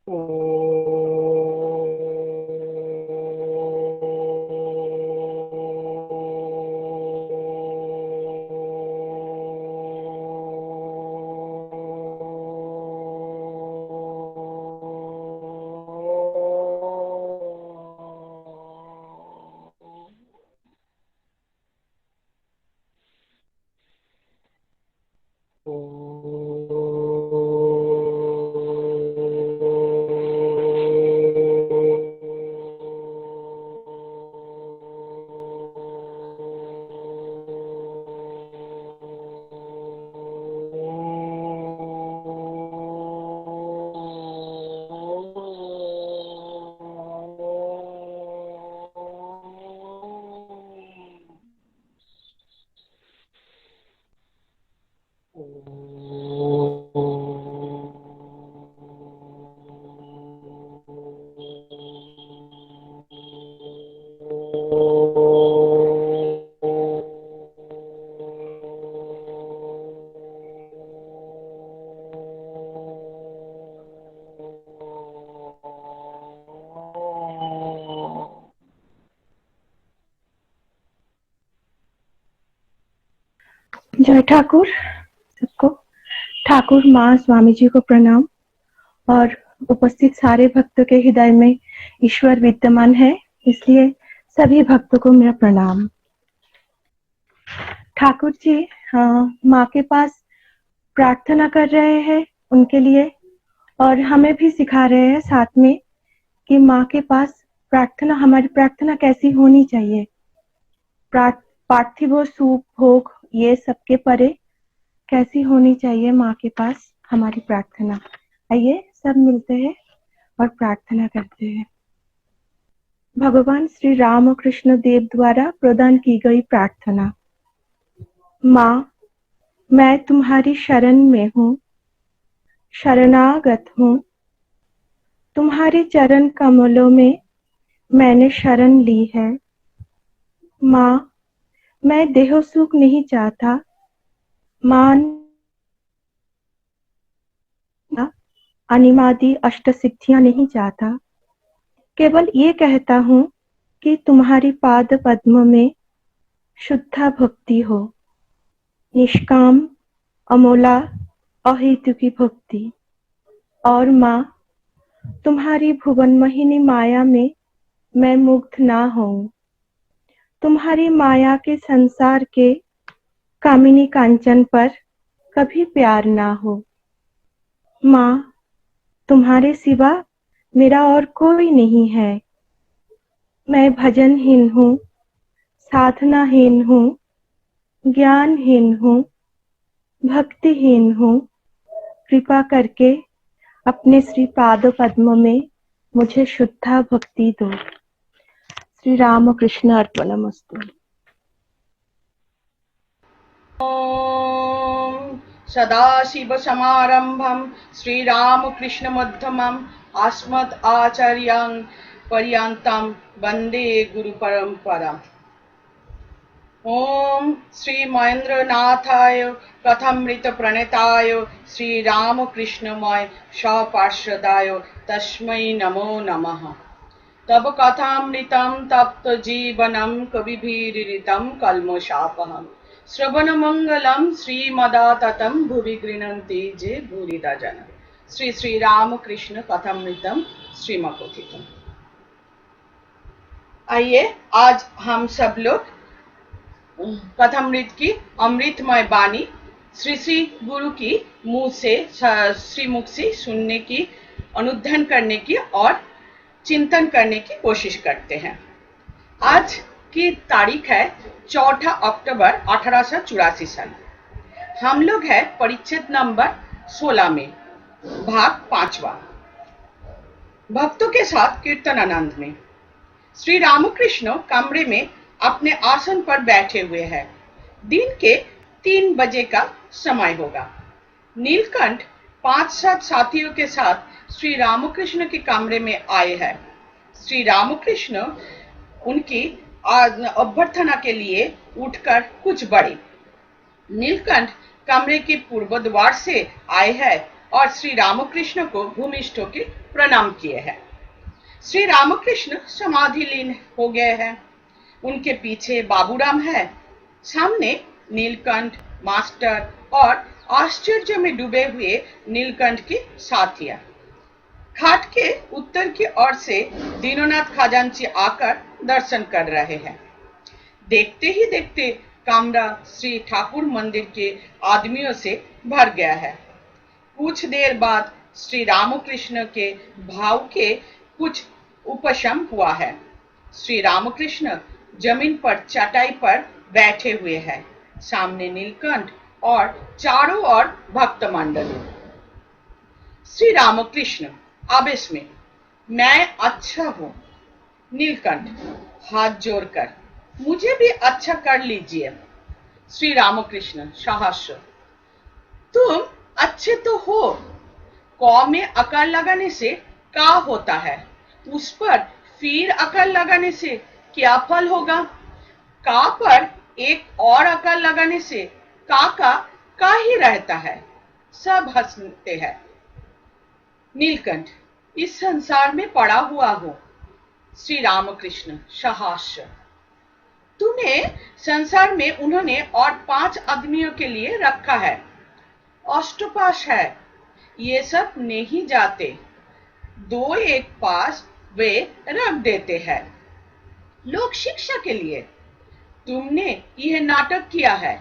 जय ठाकुर सबको। ठाकुर माँ स्वामी जी को प्रणाम और उपस्थित सारे भक्तों के हृदय में ईश्वर विद्यमान है, इसलिए सभी भक्तों को मेरा प्रणाम। ठाकुर जी माँ के पास प्रार्थना कर रहे हैं उनके लिए, और हमें भी सिखा रहे हैं साथ में कि माँ के पास प्रार्थना, हमारी प्रार्थना कैसी होनी चाहिए। पार्थिव सुख भोग ये सबके परे कैसी होनी चाहिए माँ के पास हमारी प्रार्थना। आइए सब मिलते हैं और प्रार्थना करते हैं। भगवान श्री राम कृष्ण देव द्वारा प्रदान की गई प्रार्थना। माँ, मैं तुम्हारी शरण में हूँ, शरणागत हूँ। तुम्हारे चरण कमलों में मैंने शरण ली है। माँ, मैं देह सुख नहीं चाहता, मान अनिमादि अष्ट सिद्धियां नहीं चाहता। केवल ये कहता हूँ कि तुम्हारी पाद पद्म में शुद्ध भक्ति हो, निष्काम अमोला अहेतु की भक्ति। और माँ, तुम्हारी भुवन मोहिनी माया में मैं मुग्ध ना हूँ। तुम्हारी माया के संसार के कामिनी कांचन पर कभी प्यार ना हो। माँ, तुम्हारे सिवा मेरा और कोई नहीं है। मैं भजनहीन हूँ, साधनाहीन हूँ, ज्ञानहीन हूँ, भक्तिहीन हूँ। कृपा करके अपने श्री पाद पद्म में मुझे शुद्ध भक्ति दो। श्री राम कृष्ण अर्पणमस्तु। सदाशिव समारंभं श्रीरामकृष्ण मध्यमम् अस्मत् आचार्यं पर्यन्तं वन्दे गुरु परंपराम्। ओम श्री महेंद्रनाथाय कथामृत प्रणेताय श्री रामकृष्णमय सपार्षदाय तस्मै नमो नमः। तब कथामृतं तप्त जीवनं कविभिरीडितं कल्मषापहम्। श्रवणमंगलं श्रीमदाततं भुवि गृह्णन्ति जे भूरिदा जना। श्री श्री रामकृष्ण कथामृतम श्रीमकथितम्। आइए आज हम सब लोग कथामृत की अमृतमय वाणी श्री श्री गुरु की मुंह से, श्रीमुख से सुनने की, अनुध्यान करने की और चिंतन करने की कोशिश करते हैं। आज की तारीख है 4 अक्टूबर 1884 साल। हम लोग हैं परिच्छेद नंबर 16 में, भाग 5वां, भक्तों के साथ कीर्तन आनंद में। श्री रामकृष्ण कमरे में अपने आसन पर बैठे हुए हैं। दिन के 3 बजे का समय होगा। नीलकंठ 5-7 साथियों के साथ श्री रामकृष्ण के कमरे में आए हैं। श्री रामकृष्ण उनकी अभ्यर्थना के लिए उठकर कुछ बढ़े। नीलकंठ कमरे के पूर्व द्वार से आए हैं और श्री रामकृष्ण को भूमिष्ठ होकर प्रणाम किए हैं। श्री रामकृष्ण समाधि लीन हो गए हैं। उनके पीछे बाबूराम है, सामने नीलकंठ मास्टर और आश्चर्य में डूबे हुए नीलकंठ की साथियां। घाट के उत्तर की ओर से दीननाथ खजांची आकर दर्शन कर रहे हैं। देखते ही देखते कमरा श्री ठाकुर मंदिर के आदमियों से भर गया है। कुछ देर बाद श्री रामकृष्ण के भाव के कुछ उपशम हुआ है। श्री रामकृष्ण जमीन पर चटाई पर बैठे हुए हैं, सामने नीलकंठ और चारों ओर भक्त मंडली। श्री रामकृष्ण आवेश में, मैं अच्छा हूं। नीलकंठ हाथ जोड़कर, मुझे भी अच्छा कर लीजिए। श्री रामकृष्ण साहस, तुम अच्छे तो हो, कौ में अकल लगाने से का होता है, उस पर फिर अकल लगाने से क्या फल होगा। का पर एक और अकल लगाने से का ही रहता है। सब हंसते हैं। नीलकंठ, इस संसार में पड़ा हुआ हो। श्री रामकृष्ण साहस्य, तुम्हें संसार में उन्होंने और 5 आदमियों के लिए रखा है। अष्टपाश है, ये सब नहीं जाते, 2-1 पास वे रख देते हैं लोक शिक्षा के लिए। तुमने यह नाटक किया है।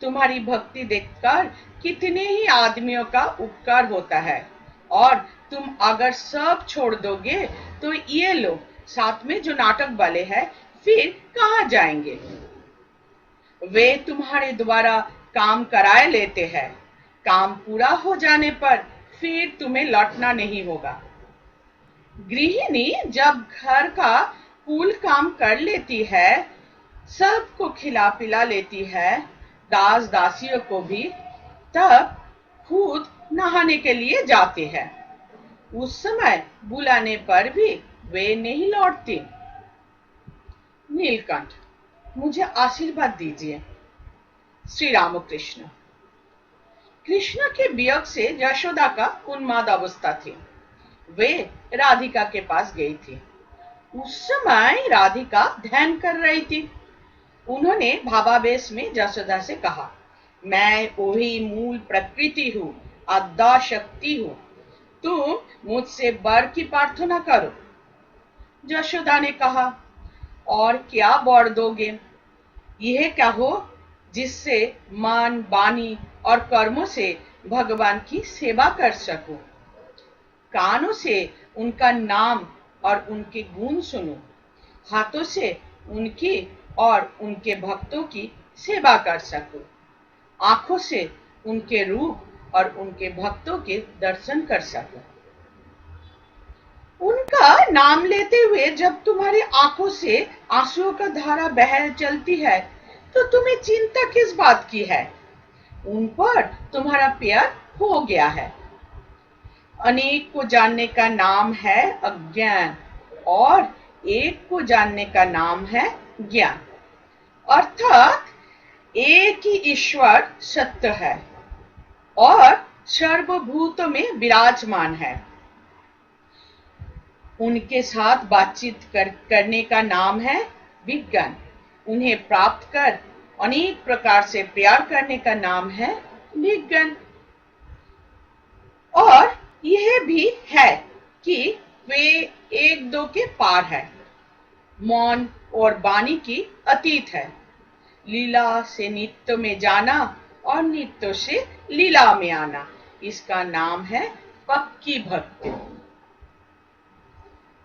तुम्हारी भक्ति देखकर कितने ही आदमियों का उपकार होता है, और तुम अगर सब छोड़ दोगे तो ये लोग साथ में जो नाटक वाले हैं फिर कहाँ जाएंगे। वे तुम्हारे द्वारा काम कराए लेते हैं, काम पूरा हो जाने पर फिर तुम्हें लौटना नहीं होगा। गृहिणी जब घर का कुल काम कर लेती है, सबको खिला पिला लेती है, दास दासियों को भी, तब खुद नहाने के लिए जाते हैं। उस समय बुलाने पर भी वे नहीं लौटती। नीलकंठ, मुझे आशीर्वाद दीजिए। श्री रामकृष्ण, कृष्ण के वियोग से यशोदा का उन्माद अवस्था थी। वे राधिका के पास गई थी। उस समय राधिका ध्यान कर रही थी। उन्होंने भावावेश में यशोदा से कहा, मैं वही मूल प्रकृति हूँ, अद्दा शक्ति हूँ, तुम मुझसे वर की प्रार्थना करो। यशोदा ने कहा, और क्या वर दोगे। यह कहो जिससे मन वाणी और कर्मों से भगवान की सेवा कर सकूं, कानों से उनका नाम और उनके गुण सुनो, हाथों से उनकी और उनके भक्तों की सेवा कर सकूं, आंखों से उनके रूप और उनके भक्तों के दर्शन कर सकूं। उनका नाम लेते हुए जब तुम्हारी आंखों से आंसुओं का धारा बह चलती है, तो तुम्हें चिंता किस बात की है। उन पर तुम्हारा प्यार हो गया है। अनेक को जानने का नाम है अज्ञान, और एक को जानने का नाम है ज्ञान। अर्थात एक ही ईश्वर सत्य है और सर्वभूतों में विराजमान है। उनके साथ बातचीत करने का नाम है विज्ञान। उन्हें प्राप्त कर अनेक प्रकार से प्यार करने का नाम है विज्ञान। और यह भी है कि वे एक दो के पार है, मौन और वाणी की अतीत है। लीला से नित्य में जाना और नित्य से लीला में आना, इसका नाम है पक्की भक्ति।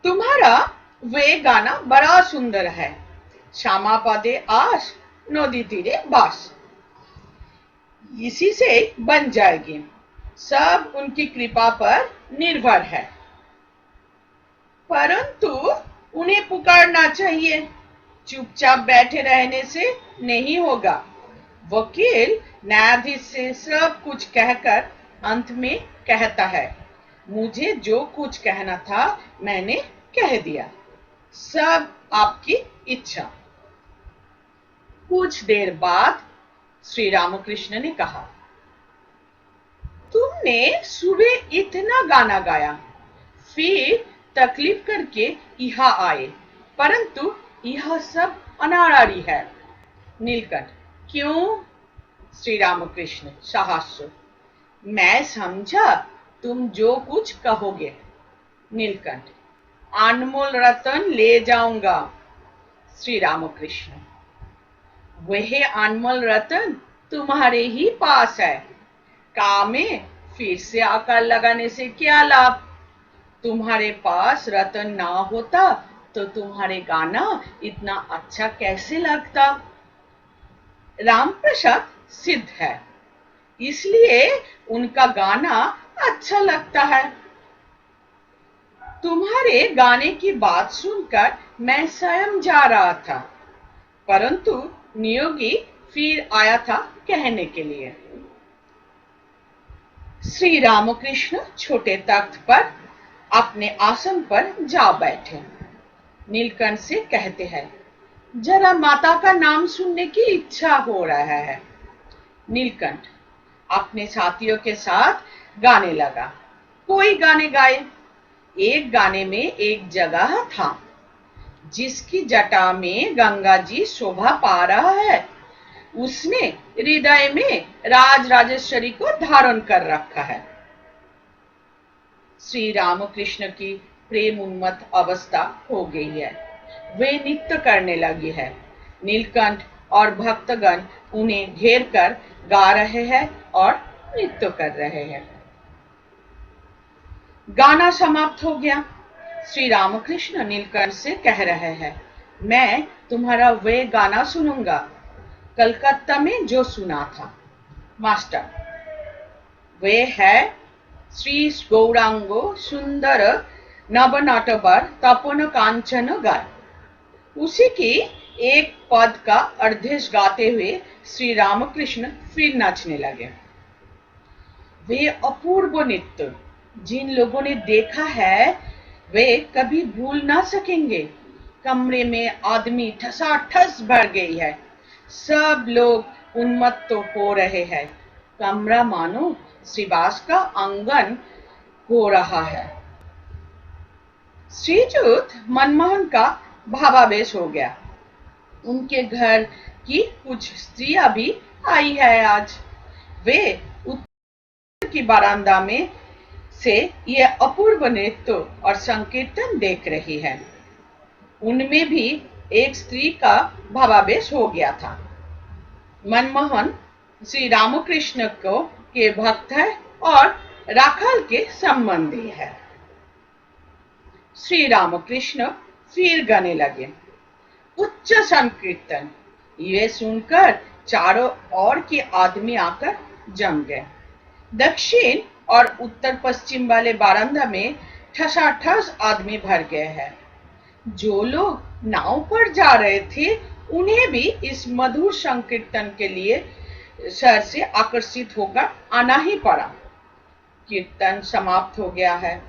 तुम्हारा वे गाना बड़ा सुंदर है, श्यामा पदे आस नदी तीरे बास। इसी से बन जाएगी, सब उनकी कृपा पर निर्भर है। परंतु उन्हें पुकारना चाहिए, चुपचाप बैठे रहने से नहीं होगा। वकील न्यायाधीश से सब कुछ कहकर अंत में कहता है, मुझे जो कुछ कहना था मैंने कह दिया, सब आपकी इच्छा। कुछ देर बाद श्री रामकृष्ण ने कहा, तुमने तुमने सुबह इतना गाना गाया, फिर तकलीफ करके यहाँ आए, परंतु यह सब अनाड़ी है। नीलकंठ, क्यों? श्री रामकृष्ण साहस्य, मैं समझा तुम जो कुछ कहोगे। नीलकंठ, अनमोल रतन ले जाऊंगा। श्री रामकृष्ण, वह अनमोल रतन तुम्हारे ही पास है, काम में फिर से आकार लगाने से क्या लाभ? तुम्हारे पास रतन ना होता तो तुम्हारे गाना इतना अच्छा कैसे लगता? रामप्रसाद सिद्ध है, इसलिए उनका गाना अच्छा लगता है। तुम्हारे गाने की बात सुनकर मैं स्वयं जा रहा था, परंतु नियोगी फिर आया था कहने के लिए। श्री रामकृष्ण छोटे तख्त पर अपने आसन पर जा बैठे। नीलकंठ से कहते हैं, जरा माता का नाम सुनने की इच्छा हो रहा है। नीलकंठ अपने साथियों के साथ गाने लगा। कोई गाने गाए। एक गाने में एक जगह था जिसकी जटा में गंगा जी शोभा पा रहा है, उसने हृदय में राज राजेश्वरी को धारण कर रखा है। श्री रामकृष्ण की प्रेम उन्मत्त अवस्था हो गई है, वे नृत्य करने लगी है। नीलकंठ और भक्तगण उन्हें घेर कर गा रहे हैं और नृत्य कर रहे हैं। गाना समाप्त हो गया। श्री रामकृष्ण नीलकंठ से कह रहे हैं, मैं तुम्हारा वे गाना सुनूंगा कलकत्ता में जो सुना था। मास्टर, वे है श्री गौरांगो सुंदर नवनाटबर तपन कांचन गाय। उसी की एक पद का अर्धेश गाते हुए श्री रामकृष्ण फिर नाचने लगे। वे अपूर्व नृत्य जिन लोगों ने देखा है वे कभी भूल ना सकेंगे। कमरे में आदमी ठसाठस भर गई है, सब लोग उन्मत्त हो रहे हैं। कमरा मानो श्रीवास का आंगन हो रहा है। श्रीजुत मनमोहन का भावावेश हो गया। उनके घर की कुछ स्त्रियां भी आई है आज। वे उत्तर की बरामदा में से ये अपूर्व नृत्य और संकीर्तन देख रही है। उनमें भी एक स्त्री का भावावेश हो गया था। मनमोहन श्री रामकृष्ण को के भक्त है और राखाल के संबंधी है। श्री रामकृष्ण फिर गाने लगे, उच्च संकीर्तन। ये सुनकर चारों ओर के आदमी आकर जम गए। दक्षिण और उत्तर पश्चिम वाले बारांदा में ठसाठस आदमी भर गए हैं। जो लोग नाव पर जा रहे थे उन्हें भी इस मधुर संकीर्तन के लिए शहर से आकर्षित होकर आना ही पड़ा। कीर्तन समाप्त हो गया है।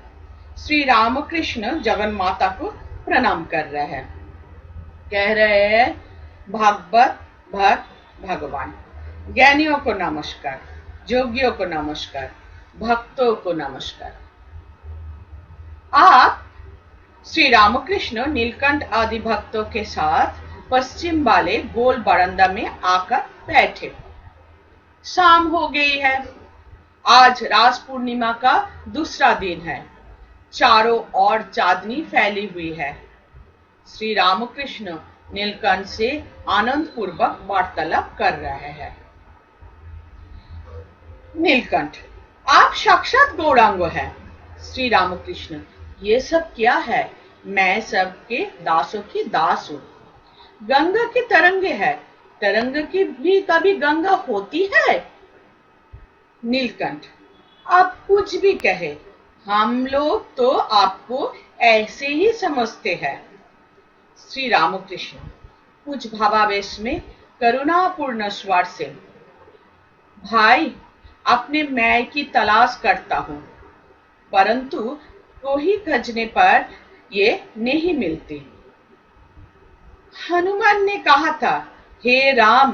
श्री रामकृष्ण जगन माता को प्रणाम कर रहे हैं, कह रहे हैं, भागवत भक्त भगवान, ज्ञानियों को नमस्कार, योगियों को नमस्कार, भक्तों को नमस्कार। आप श्री रामकृष्ण नीलकंठ आदि भक्तों के साथ पश्चिम वाले गोल बरामदा में आकर बैठे। शाम हो गई है। आज रास पूर्णिमा का दूसरा दिन है। चारों ओर चांदनी फैली हुई है। श्री रामकृष्ण नीलकंठ से आनंद पूर्वक वार्तालाप कर रहे हैं। नीलकंठ, आप साक्षात गौरांग हैं। श्री रामकृष्ण, ये सब क्या है? मैं सबके दासों की दास हूँ। गंगा की तरंगे है, तरंग की भी कभी गंगा होती है? नीलकंठ, आप कुछ भी कहे, हम लोग तो आपको ऐसे ही समझते हैं। श्री रामकृष्ण कुछ भावावेश में करुणापूर्ण स्वर से, भाई, अपने मैं की तलाश करता हूँ, परंतु कोई खोजने पर ये नहीं मिलती। हनुमान ने कहा था, हे राम,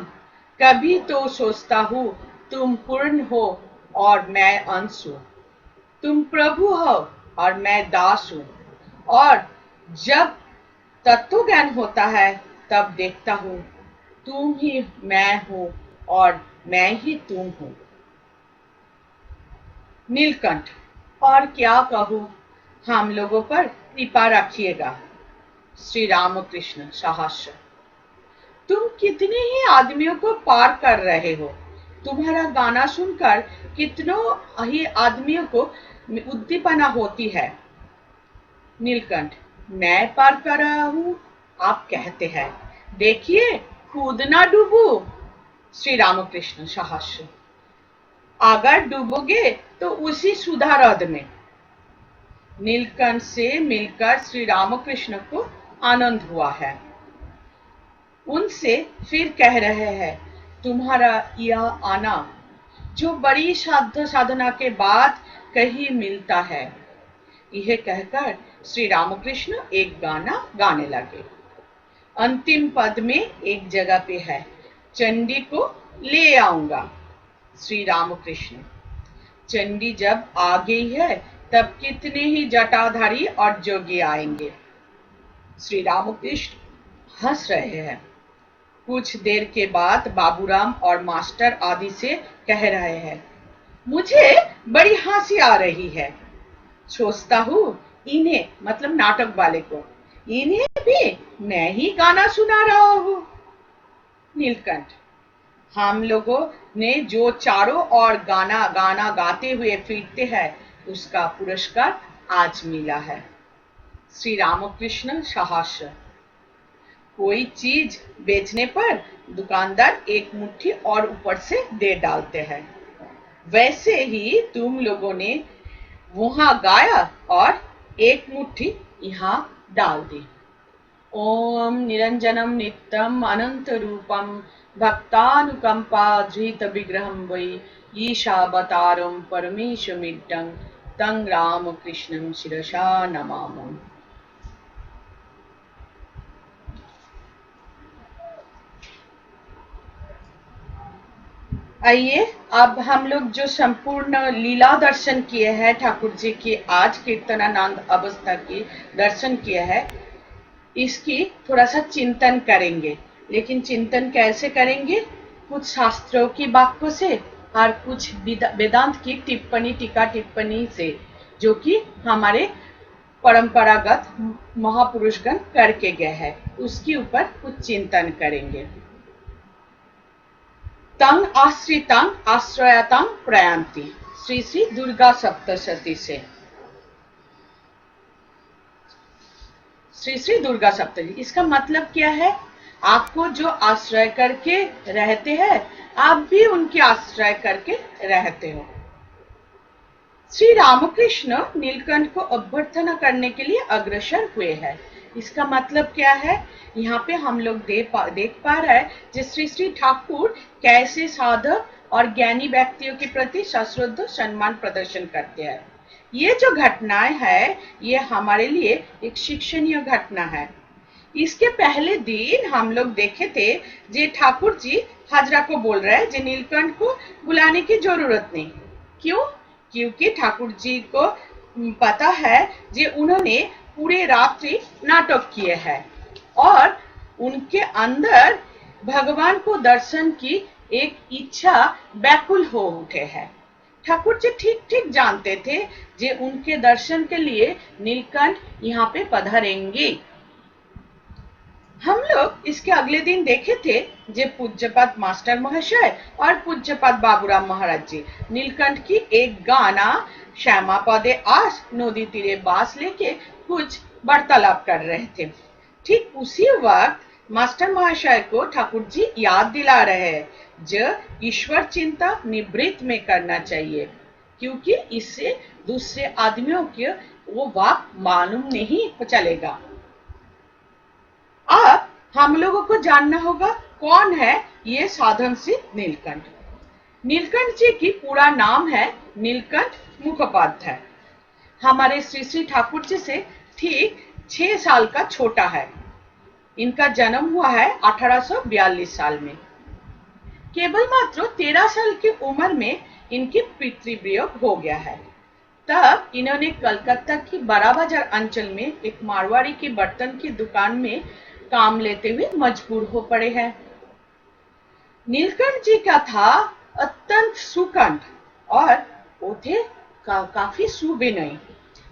कभी तो सोचता हूँ तुम पूर्ण हो और मैं अंश हूँ। तुम प्रभु हो और मैं दास हूँ। और जब तत्व ज्ञान होता है तब देखता हूँ तुम ही मैं हूँ और मैं ही तुम हूँ। नीलकंठ, और क्या कहूँ, हम लोगों पर कृपा रखिएगा। श्री रामकृष्ण सहर्ष। तुम कितने ही आदमियों को पार कर रहे हो। तुम्हारा गाना सुनकर कितनों ही आदमियों को उद्दीपना होती है। नीलकंठ, मैं पार कर रहा हूँ, आप कहते हैं। देखिए, खुद ना डूबो। श्री रामकृष्ण सहर्ष। अगर डूबोगे तो उसी सुधा हृद में। नीलकंठ से मिलकर श्री रामकृष्ण को आनंद हुआ है। उनसे फिर कह रहे हैं, तुम्हारा यह आना जो बड़ी साधना के बाद कहीं मिलता है। यह कहकर श्री रामकृष्ण एक गाना गाने लगे। अंतिम पद में एक जगह पे है, चंडी को ले आऊंगा। श्री रामकृष्ण। चंडी जब आ गई है तब कितने ही जटाधारी और जोगी आएंगे। श्री रामकृष्ण हंस रहे हैं। कुछ देर के बाद बाबूराम और मास्टर आदि से कह रहे हैं, मुझे बड़ी हंसी आ रही है। सोचता हूँ इन्हें, मतलब नाटक वाले को, इन्हें भी मैं ही गाना सुना रहा हूँ। नीलकंठ, हम लोगों ने जो चारों ओर गाना गाना गाते हुए फिरते हैं उसका पुरस्कार आज मिला है। श्री रामकृष्ण सहर्ष। कोई चीज बेचने पर दुकानदार एक मुट्ठी और ऊपर से दे डालते हैं, वैसे ही तुम लोगों ने वहां गाया और एक मुट्ठी यहाँ डाल दी। ओम निरंजनम नित्यम अनंत रूपम भक्तानुकंपा धृत विग्रहम वै ईशावतारम परमेशमिड्डं तं रामकृष्णं शिरसा नमामि। आइए अब हम लोग जो संपूर्ण लीला दर्शन किए हैं, ठाकुर जी की आज कीर्तनानंद अवस्था की दर्शन किए हैं, इसकी थोड़ा सा चिंतन करेंगे। लेकिन चिंतन कैसे करेंगे? कुछ शास्त्रों की वाक्यों से और कुछ वेदांत की टिप्पणी, टीका टिप्पणी से, जो कि हमारे परंपरागत महापुरुषगण करके गए हैं, उसके ऊपर कुछ चिंतन करेंगे। तंग आश्रितं आश्रयतं प्रयान्ति, श्री श्री दुर्गा सप्तशती से। श्री श्री दुर्गा सप्तशती, इसका मतलब क्या है? आपको जो आश्रय करके रहते हैं, आप भी उनके आश्रय करके रहते हो। श्री रामकृष्ण नीलकंठ को अभ्यर्थना करने के लिए अग्रसर हुए हैं। इसका मतलब क्या है? यहाँ पे हम लोग देख पा रहे हैं कि श्री श्री ठाकुर कैसे साधक और ज्ञानी व्यक्तियों के प्रति सश्रद्ध सम्मान प्रदर्शन करते हैं। ये जो घटनाएं है, ये हमारे लिए एक शिक्षणीय घटना है। इसके पहले दिन हम लोग देखे थे जे ठाकुर जी हाजरा को बोल रहे हैं, जे नीलकंठ को बुलाने की जरूरत नहीं। क्यों? क्योंकि ठाकुर जी को पता है जे उन्होंने पूरे रात्रि नाटक किए हैं और उनके अंदर भगवान को दर्शन की एक इच्छा व्याकुल हो उठे है। ठाकुर जी ठीक ठीक जानते थे जे उनके दर्शन के लिए नीलकंठ यहाँ पे पधारेंगे। हम लोग इसके अगले दिन देखे थे जे पूज्यपाद मास्टर महाशय और पूज्यपाद बाबूराम महाराज जी नीलकंठ की एक गाना श्यामा पदे आस नदी तीरे बास लेके कुछ वार्तालाप कर रहे थे। ठीक उसी वक्त मास्टर महाशय को ठाकुर जी याद दिला रहे हैं जो ईश्वर चिंता निवृत्त में करना चाहिए, क्योंकि इससे दूसरे आदमियों के वो बात मालूम नहीं चलेगा। अब हम लोगों को जानना होगा कौन है ये साधन सिद्ध नीलकंठ। नीलकंठ जी की पूरा नाम है नीलकंठ मुखोपाध्याय। हमारे श्री श्री ठाकुर जी से ठीक 6 साल का छोटा है। इनका जन्म हुआ है 1842 साल में। केवल मात्र 13 साल की उम्र में इनकी पितृवियोग हो गया है। तब इन्होंने कलकत्ता की बड़ा बाजार अंचल में एक मारवाड़ी की बर्तन की दुकान में काम लेते हुए मजबूर हो पड़े हैं। नीलकंठ जी का था अत्यंत सुकंठ और वो थे काफी सुविनयी।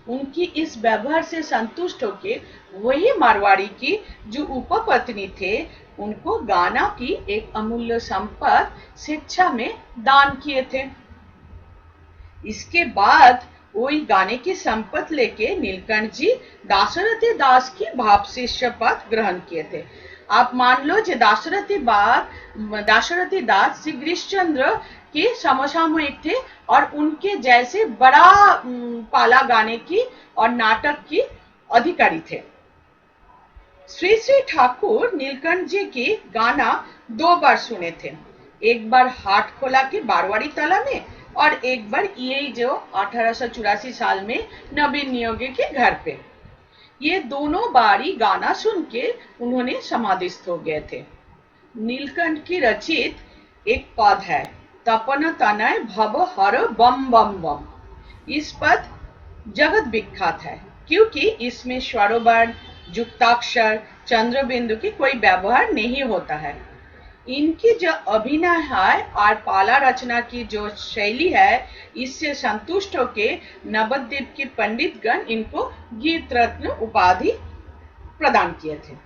उनकी इस व्यवहार से संतुष्ट होकर वही मारवाड़ी की जो उपपत्नी थे उनको गाना की एक अमूल्य संपत्ति शिक्षा में दान किए थे। इसके बाद वही गाने की संपत्ति लेके नीलकंठ जी दाशरथी दास की भाव शिष्य पद ग्रहण किए थे। आप मान लो जो दाशरथी दास श्री गिरीशचंद्र के समसामयिक थे और उनके जैसे बड़ा पाला गाने की और नाटक की अधिकारी थे। श्री श्री ठाकुर नीलकंठ जी की गाना 2 बार सुने थे, एक बार हाट खोला के बारवाड़ी तला में और एक बार यही जो 1884 साल में नवीन नियोगी के घर पे। ये दोनों बारी गाना सुन के उन्होंने समाधिस्थ हो गए थे। नीलकंठ की रचित एक पद है, तपन तनय भव हर बम बम बम। इस पद जगत विख्यात है क्योंकि इसमें स्वरोवर्ण, युक्ताक्षर, चंद्रबिंदु की कोई व्यवहार नहीं होता है। इनकी जो अभिनय है और पाला रचना की जो शैली है, इससे संतुष्ट होके नवद्वीप के पंडितगण इनको गीत रत्न उपाधि प्रदान किए थे।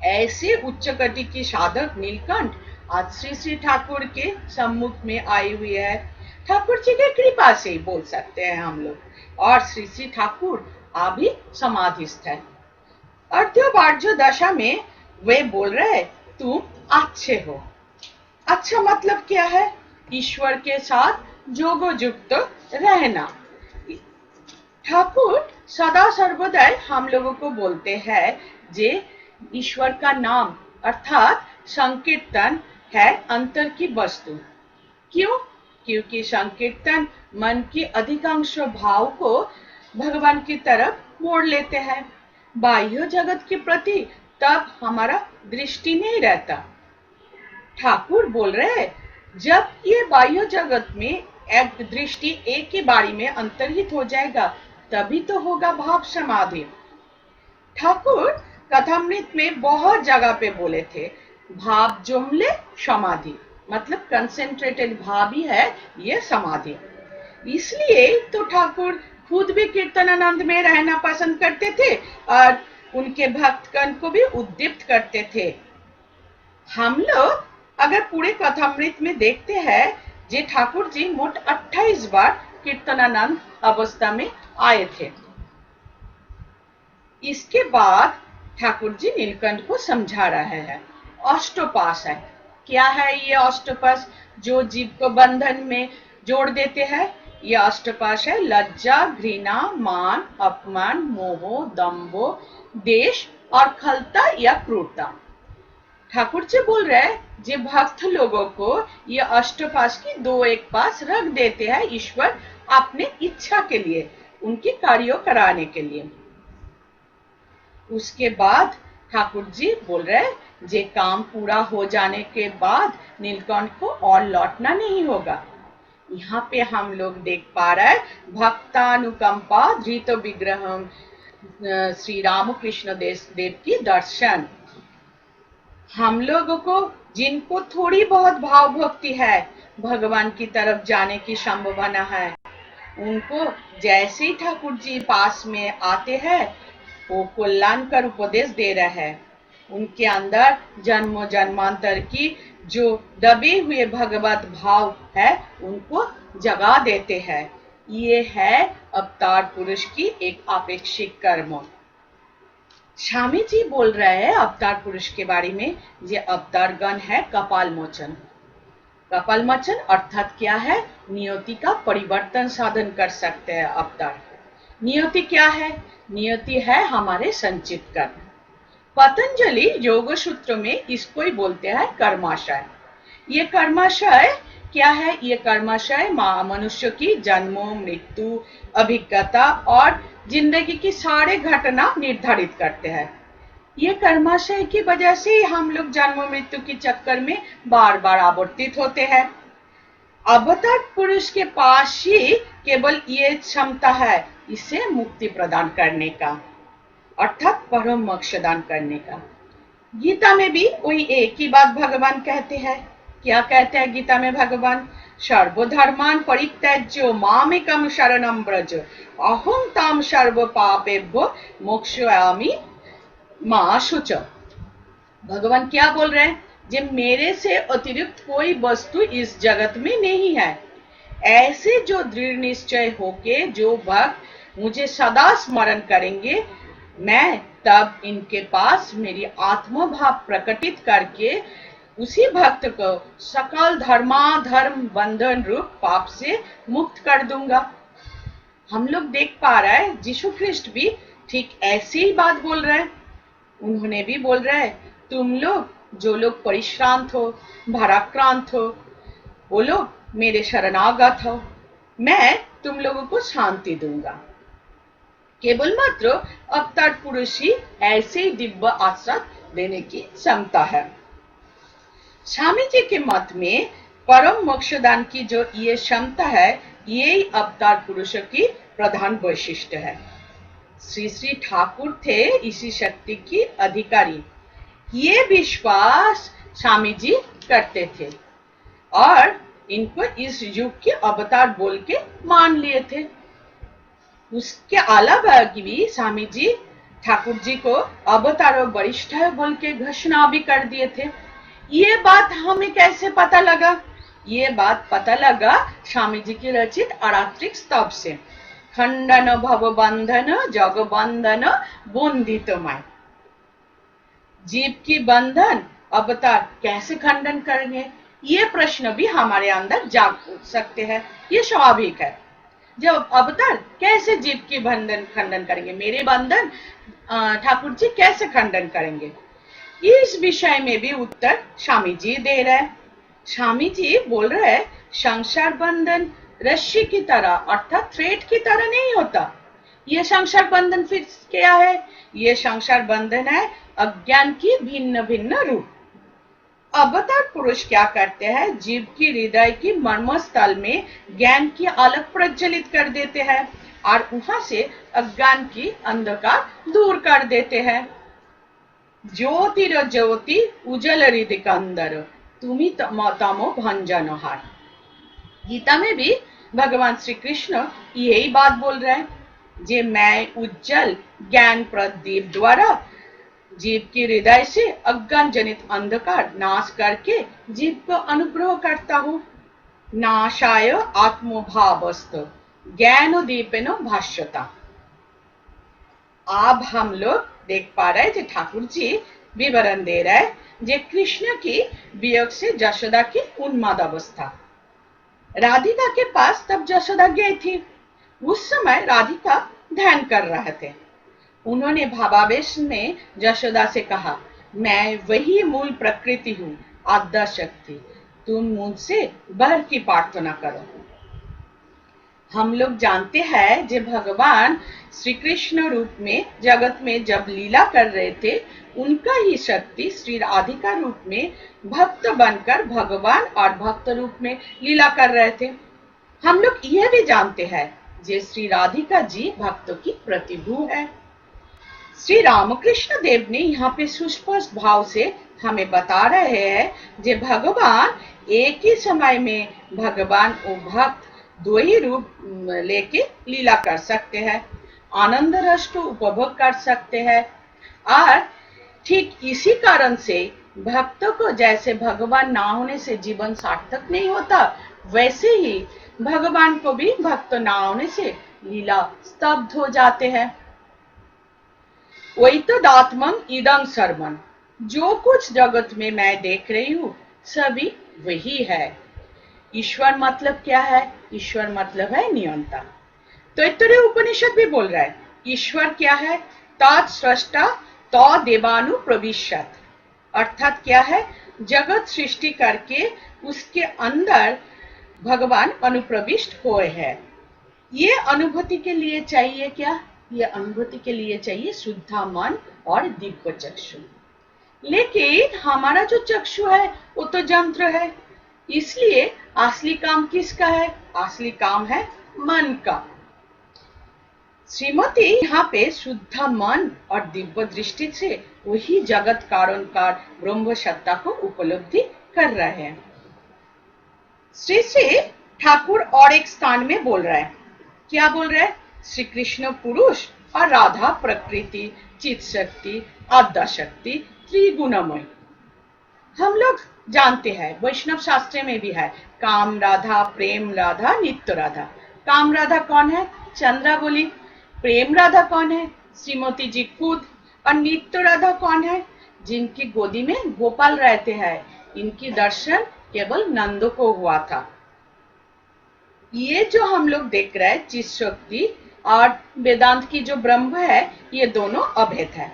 ऐसे उच्च कोटि की साधक नीलकंठ आज श्री श्री ठाकुर के सम्मुख में आई हुई है। ठाकुर जी की कृपा से ही बोल सकते हैं हम लोग। और श्री श्री ठाकुर अभी समाधिस्थ है। अर्ध्योपार्जो दशा में वे बोल रहे तुम अच्छे हो। अच्छा मतलब क्या है? ईश्वर के साथ जोगोयुक्त रहना। ठाकुर सदा सर्वदा हम लोगों को बोलते हैं जे ईश्वर का नाम अर्थात संकीर्तन है अंतर की वस्तु। क्यों? क्योंकि संकीर्तन मन की अधिकांश भाव को भगवान की तरफ मोड़ लेते हैं। बाह्य जगत के प्रति तब हमारा दृष्टि नहीं रहता। ठाकुर बोल रहे जब ये बाह्य जगत में एक दृष्टि एक ही बारी में अंतर्हित हो जाएगा तभी तो होगा भाव समाधि। ठाकुर कथामृत में बहुत जगह पे बोले थे भाव जुमले समाधि, मतलब कंसेंट्रेटेड भाव ही है ये समाधि। इसलिए तो ठाकुर खुद भी कीर्तनानंद में रहना पसंद करते थे और उनके भक्तगण को भी उद्दीप्त करते थे। हम लोग अगर पूरे कथामृत में देखते हैं जे ठाकुर जी मोट 28 बार कीर्तनानंद अवस्था में आए थे। इसके बाद ठाकुर जी नीलकंठ को समझा रहे हैं अष्टोपास है। क्या है ये अष्टोपास जो जीव को बंधन में जोड़ देते हैं? ये अष्टोपास है लज्जा, घृणा, मान, अपमान, मोह, दंभ, देश और खलता या क्रूरता। ठाकुर जी बोल रहे जे भक्त लोगों को ये अष्टोपास की 2-1 पास रख देते हैं ईश्वर अपने इच्छा के लिए, उनके कार्यों कराने के लिए। उसके बाद ठाकुर जी बोल रहे जे काम पूरा हो जाने के बाद नीलकंठ को और लौटना नहीं होगा। यहाँ पे हम लोग देख पा रहे हैं भक्तानुकंपा धृत विग्रहम श्री रामकृष्ण देव की दर्शन। हम लोगों को जिनको थोड़ी बहुत भाव भक्ति है, भगवान की तरफ जाने की संभावना है, उनको जैसे ही ठाकुर जी पास में आते हैं वो कल्याण कर उपदेश दे रहे हैं। उनके अंदर जन्मों जन्मांतर की जो दबे हुए भगवत भाव है उनको जगा देते हैं। ये है अवतार पुरुष की एक अपेक्षित कर्म। स्वामी जी बोल रहे हैं अवतार पुरुष के बारे में, ये अवतार गण है कपाल मोचन। कपाल मोचन अर्थात क्या है? नियति का परिवर्तन साधन कर सकते हैं अवतार। नियति क्या है? नियति है हमारे संचित कर्म। पतंजलि योग सूत्र में इसको ही बोलते हैं कर्माशय। ये कर्माशय क्या है? ये कर्माशय मनुष्य की जन्मों, मृत्यु, अभिज्ञता और जिंदगी की सारे घटना निर्धारित करते हैं। ये कर्माशय की वजह से हम लोग जन्म मृत्यु के चक्कर में बार बार आवर्तित होते हैं। अवतार पुरुष के पास ही केवल ये क्षमता है इसे मुक्ति प्रदान करने का, अर्थात परम मोक्ष दान करने का। गीता में भी वही एक ही बात भगवान कहते हैं। क्या कहते हैं गीता में भगवान? सर्वधर्मान परित्यज्य मामेकं शरणं व्रज अहं तां सर्व पापेभ्यो मोक्षयामि मा शुच। भगवान क्या बोल रहे हैं? जब मेरे से अतिरिक्त कोई वस्तु इस जगत में नहीं है, ऐसे जो दृढ़ निश्चय होके जो भक्त मुझे सदा स्मरण करेंगे, मैं तब इनके पास मेरी आत्मभाव प्रकटित करके उसी भक्त को सकल धर्माधर्म बंधन रूप पाप से मुक्त कर दूंगा। हम लोग देख पा रहे हैं यीशु ख्रिस्ट भी ठीक ऐसी ही बात बोल रहे हैं। उन्होंने भी बोल रहे हैं, तुम लोग जो लोग परिश्रांत हो, भाराक्रांत हो, वो लोग मेरे शरणागत हो, मैं तुम लोगों को शांति दूंगा। केवल मात्र अवतार पुरुष ही ऐसे दिव्य आश्रय देने की क्षमता है। स्वामी जी के मत में परम मोक्षदान की जो ये क्षमता है, ये अवतार पुरुषों की प्रधान वैशिष्ट्य है। श्री श्री ठाकुर थे इसी शक्ति की अधिकारी, ये विश्वास स्वामी जी करते थे और इनको इस युग के अवतार बोल के मान लिए थे। उसके अलावा भी स्वामी जी ठाकुर जी को अवतार वरिष्ठ है बोल के घोषणा भी कर दिए थे। ये बात हमें कैसे पता लगा? ये बात पता लगा स्वामी जी की रचित आरात्रिक स्तव से। खंडन भव बंधन जग बंधन बंधितमय। जीव की बंधन अवतार कैसे खंडन करेंगे? ये प्रश्न भी हमारे अंदर जाग सकते हैं। ये स्वाभाविक है। जब अवतार कैसे जीव की बंधन खंडन करेंगे? मेरे बंधन ठाकुर जी कैसे खंडन करेंगे? इस विषय में भी उत्तर स्वामी जी दे रहे हैं। स्वामी जी बोल रहे हैं, संसार बंधन रस्सी की तरह अर्थात थ्रेड की तरह नहीं होता। ये संसार बंधन फिर क्या है? ये संसार बंधन है अज्ञान की भिन्न भिन्न रूप। अवतार पुरुष क्या करते हैं? जीव की हृदय की मर्मस्थल में ज्ञान की अलग प्रज्वलित कर देते हैं और वहां से अज्ञान की अंधकार दूर कर देते हैं। ज्योतिर ज्योति उजल हृदय अंदर तुमी तमो भंजनहार। गीता में भी भगवान श्री कृष्ण यही बात बोल रहे हैं, जे मैं उज्जवल ज्ञान प्रदीप द्वारा जीव के हृदय से अज्ञान जनित अंधकार नाश करके जीव को अनुग्रह करता हूँ। नाशाय आत्मभावस्त ज्ञान दीपेन भाष्यता। अब हम लोग देख पा रहे हैं कि ठाकुर जी विवरण दे रहे हैं जे कृष्ण की वियोग से यशोदा की उन्माद अवस्था। राधिका के पास तब यशोदा गई थी। उस समय राधिका ध्यान कर रहे थे। उन्होंने भावावेश में यशोदा से कहा, मैं वही मूल प्रकृति हूँ, आद्या शक्ति, तुम मुझसे वर की प्रार्थना करो। हम लोग जानते हैं जो भगवान श्री कृष्ण रूप में जगत में जब लीला कर रहे थे, उनका ही शक्ति श्री राधिका रूप में भक्त बनकर भगवान और भक्त रूप में लीला कर रहे थे। हम लोग यह भी जानते हैं जे श्री राधिका जी भक्तों की प्रतिभू है। श्री रामकृष्ण देव ने यहाँ पे सुस्पष्ट भाव से हमें बता रहे हैं जे भगवान एक ही समय में भगवान और भक्त दो ही रूप लेके लीला कर सकते हैं, आनंद रस को उपभोग कर सकते हैं। और ठीक इसी कारण से भक्तों को जैसे भगवान ना होने से जीवन सार्थक नहीं होता, वैसे ही भगवान को भी भक्त ना होने से लीला स्तब्ध हो जाते हैं। वही तो दात्मं इदं सर्वं, जो कुछ जगत में मैं देख रही हूँ सभी वही है। ईश्वर मतलब क्या है? ईश्वर मतलब है नियंता। तो इतने उपनिषद भी बोल रहा है ईश्वर क्या है? तत्सृष्टा तो देवानु प्रविशत, अर्थात क्या है? जगत सृष्टि करके उसके अंदर भगवान अनुप्रविष्ट हुए हैं। ये अनुभूति के लिए चाहिए क्या? ये अनुभूति के लिए चाहिए शुद्धा मन और दिव्य चक्षु। लेकिन हमारा जो चक्षु है वो तो यंत्र है। इसलिए असली काम किसका है? असली काम है मन का। श्रीमती यहाँ पे शुद्ध मन और दिव्य दृष्टि से वही जगत कारण का ब्रह्म सत्ता को उपलब्धि कर रहे हैं। श्री श्री ठाकुर और एक स्थान में बोल रहा है, क्या बोल रहा है? श्री कृष्ण पुरुष और राधा प्रकृति, चित शक्ति, आद्या शक्ति, त्रिगुणमय। हम लोग जानते हैं, वैष्णव शास्त्र में भी है, काम राधा, प्रेम राधा, नित्य राधा। काम राधा कौन है? चंद्रावली। प्रेम राधा कौन है? श्रीमती जी खुद। और नित्य राधा कौन है? जिनकी गोदी में गोपाल रहते हैं। इनकी दर्शन केवल नंदो को हुआ था। ये जो हम लोग देख रहे हैं, चित शक्ति और वेदांत की जो ब्रह्म है, ये दोनों अभेद है।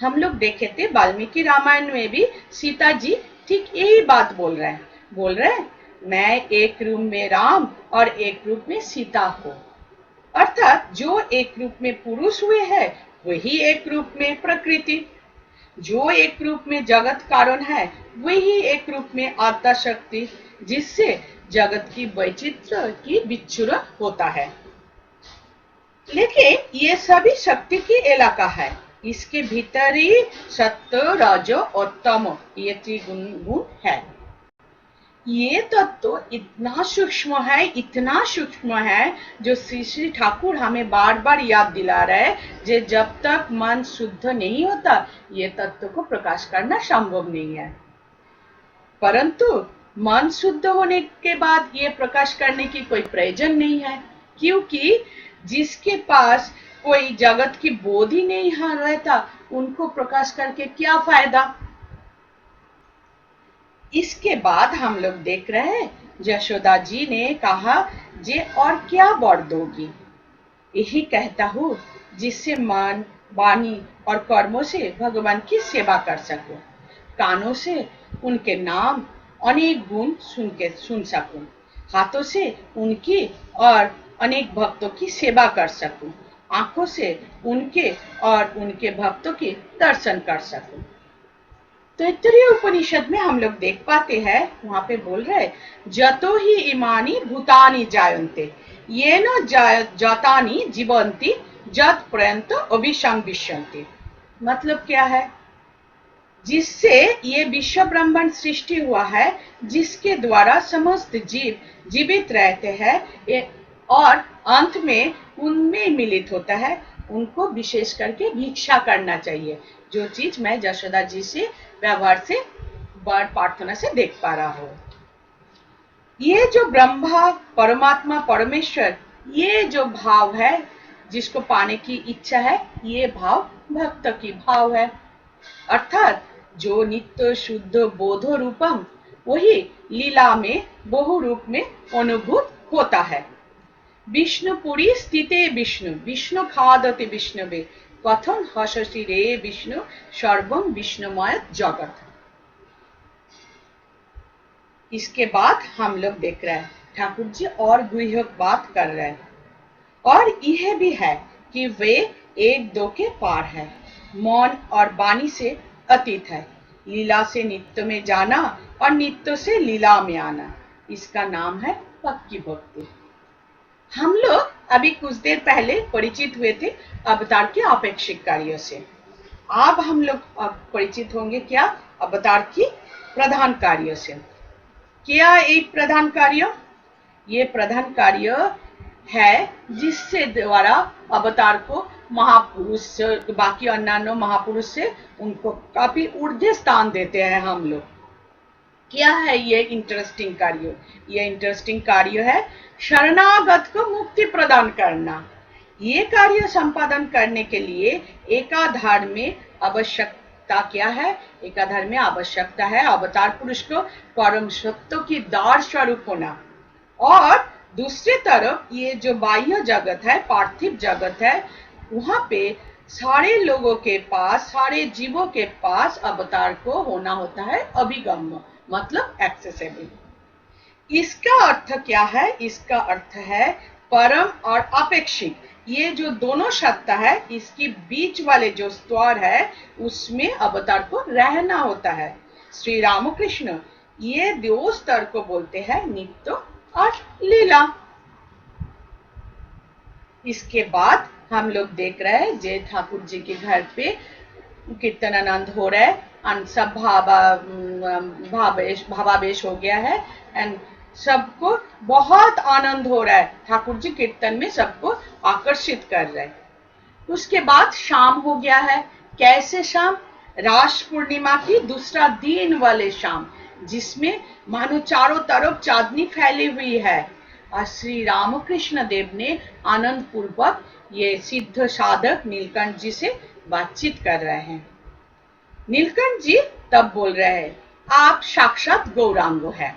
हम लोग देखे थे वाल्मीकि रामायण में भी सीता जी ठीक यही बात बोल रहे हैं, मैं एक रूप में राम और एक रूप में सीता हूँ। अर्थात जो एक रूप में पुरुष हुए हैं, वही एक रूप में प्रकृति, जो एक रूप में जगत कारण है, वही एक रूप में आत्मा शक्ति, जिससे जगत की वैचित्र की विच्छुरण होता है। लेकिन ये सभी शक्ति की इलाका है। इसके भीतर ही सत्य, रजो और तमो, ये त्रिगुण गुण है। ये तत्व इतना सूक्ष्म है, जो श्री श्री ठाकुर हमें बार बार याद दिला रहे हैं, जे जब तक मन शुद्ध नहीं होता, ये तत्व को प्रकाश करना संभव नहीं है। परंतु मन शुद्ध होने के बाद ये प्रकाश करने की कोई प्रयोजन नहीं है, क्योंकि जिसके पास कोई जगत की बोध ही नहीं रहता, उनको प्रकाश करके क्या फायदा। इसके बाद हम लोग देख रहे हैं, यशोदा जी ने कहा, जे और क्या वर दोगी? यही कहता हूँ, जिससे मन, वाणी और कर्मों से भगवान की सेवा कर सको, कानों से उनके नाम अनेक गुण सुन सकूं, हाथों से उनकी और अनेक भक्तों की सेवा कर सकूं, आंखों से उनके और उनके भक्तों की दर्शन कर सकूं। तैत्तरीय उपनिषद में हम लोग देख पाते हैं, वहां पे बोल रहे, जतो ही इमानी भूतानि जायन्ते, ये न जातानि जीवंती, जत पर्यंत अभिसंविशन्ति। मतलब क्या है? जिससे ये विश्व ब्रह्मांड सृष्टि हुआ है, जिसके द्वारा समस्त जीव जीवित रहते हैं और अंत में उनमें मिलित होता है, उनको विशेष करके भिक्षा करना चाहिए। जो चीज मैं यशोदा जी से व्यवहार से, प्रार्थना से देख पा रहा हूँ। ये जो ब्रह्मा, परमात्मा, परमेश्वर, ये जो भाव है, जिसको पाने की इच्छा है, ये भाव भक्त की भाव है। अर्थात जो नित्य शुद्ध बोध रूपम, वही लीला में बहु रूप में अनुभूत होता है। विष्णुपुरी स्थिते विष्णु, विष्णु खादते विष्णुवे, कथम हससि रे विष्णु, सर्वम विष्णुमय जगत। इसके बाद हम लोग देख रहे हैं, ठाकुर जी और गुह्य बात कर रहे हैं, और यह भी है कि वे एक दो के पार है, मौन और वाणी से अतीत है, लीला से नित्य में जाना और नित्य से लीला में आना, इसका नाम है पक्की भक्ति। हम लोग अभी कुछ देर पहले परिचित हुए थे अवतार के अपेक्षिक कार्यों से। अब हम लोग परिचित होंगे क्या? अवतार की प्रधान कार्यों से। क्या एक प्रधान कार्य? ये प्रधान कार्य है जिससे द्वारा अवतार को महापुरुष, बाकी अन्य महापुरुष से उनको काफी ऊर्ध्व स्थान देते हैं हम लोग। क्या है ये इंटरेस्टिंग कार्य? ये इंटरेस्टिंग कार्य है शरणागत को मुक्ति प्रदान करना। ये कार्य संपादन करने के लिए एकाधार में आवश्यकता क्या है? एकाधार में आवश्यकता है अवतार पुरुष को परम सत्य की दार स्वरूप होना, और दूसरी तरफ ये जो बाह्य जगत है, पार्थिव जगत है, वहां पे सारे लोगों के पास, सारे जीवों के पास अवतार को होना होता है अभिगम्य, मतलब एक्सेसिबल। इसका अर्थ क्या है? इसका अर्थ है परम और अपेक्षित। ये जो दोनों सत्ता है, इसके बीच वाले जो स्तर है, उसमें अवतार को रहना होता है। श्री रामकृष्ण ये दो स्तर को बोलते हैं नित्य और लीला। इसके बाद हम लोग देख रहे हैं जय ठाकुर जी के घर पे कीर्तन आनंद हो रहा है, सब भावावेश हो गया है एंड सबको बहुत आनंद हो रहा है। ठाकुर जी कीर्तन में सबको आकर्षित कर रहे हैं। उसके बाद शाम हो गया है। कैसे शाम? रास पूर्णिमा की दूसरा दिन वाले शाम, जिसमें मानो चारों तरफ चांदनी फैली हुई है और श्री रामकृष्ण देव ने आनंद पूर्वक ये सिद्ध साधक नीलकंठ जी से बातचीत कर रहे हैं। नीलकंठ जी तब बोल रहे हैं, आप साक्षात गौरांग है।